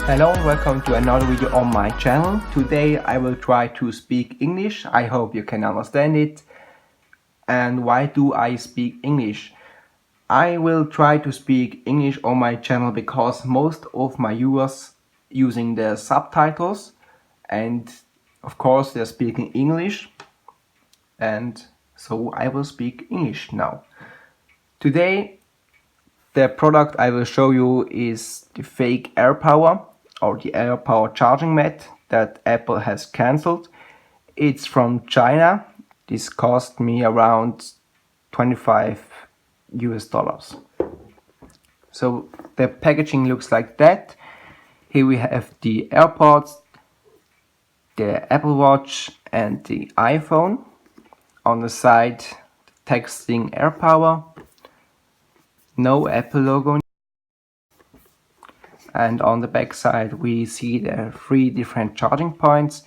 Hello and welcome to another video on my channel. Today I will try to speak English. I hope you can understand it. And why do I speak English? I will try to speak English on my channel because most of my viewers using the subtitles, and of course they're speaking English, and so I will speak English now. Today the product I will show you is the fake Airpower, or the Airpower charging mat that Apple has cancelled. It's from China. This cost me around 25 US dollars. So the packaging looks like that. Here we have the AirPods, the Apple Watch and the iPhone. On the side, texting Airpower. No Apple logo. And on the back side we see the 3 different charging points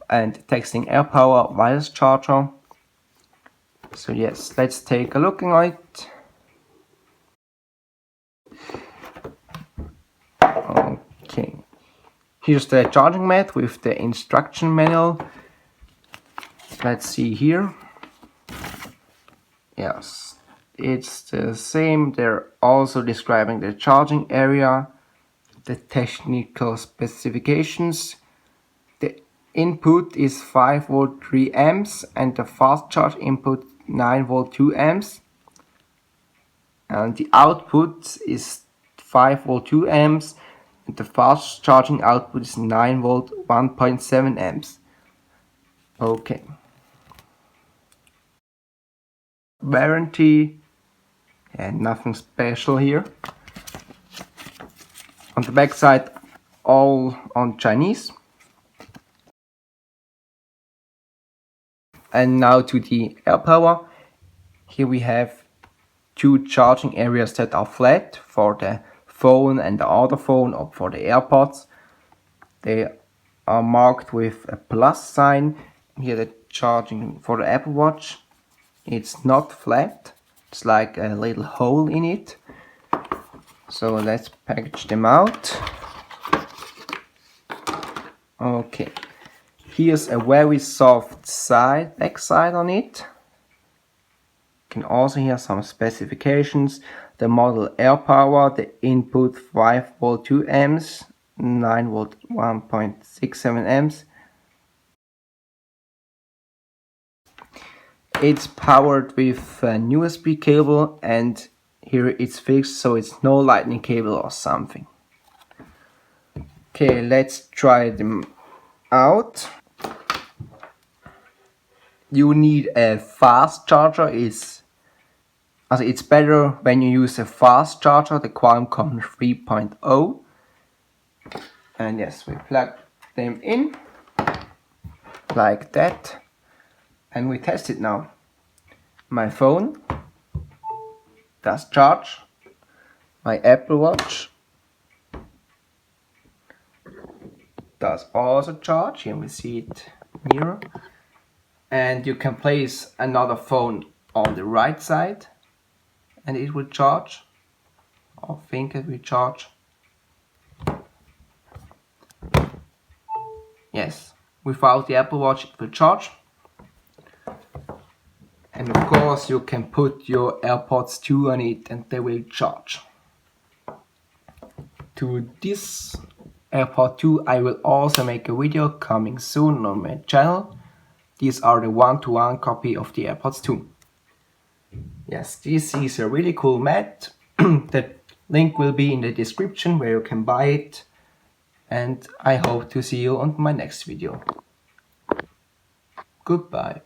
and texting Airpower wireless charger. So yes, let's take a look at it. Okay, here's the charging mat with the instruction manual. Let's see here. Yes, it's the same. They're also describing the charging area, the technical specifications. The input is 5 volt 3 amps and the fast charge input 9 volt 2 amps, and the output is 5 volt 2 amps and the fast charging output is 9 volt 1.7 amps. Okay. Warranty, and nothing special here. On the back side, all on Chinese. And now to the Airpower. Here we have 2 charging areas that are flat for the phone and the other phone, or for the AirPods. They are marked with a plus sign. Here the charging for the Apple Watch. It's not flat, it's like a little hole in it. So let's package them out. Okay, here's a very soft back side on it. You can also hear some specifications. The model Airpower, the input 5 volt 2 amps, 9 volt 1.67 amps. It's powered with an USB cable, and here it's fixed, so it's no lightning cable or something. Okay, let's try them out. You need a fast charger. It's better when you use a fast charger, the Qualcomm 3.0. And yes, we plug them in like that, and we test it now. My phone does charge, my Apple Watch does also charge. Here we see it nearer, and you can place another phone on the right side and it will charge, or think it will charge. Yes, without the Apple Watch it will charge. And of course you can put your AirPods 2 on it and they will charge. To this AirPod 2 I will also make a video coming soon on my channel. These are the 1-to-1 copy of the AirPods 2. Yes, this is a really cool mat. The link will be in the description where you can buy it. And I hope to see you on my next video. Goodbye.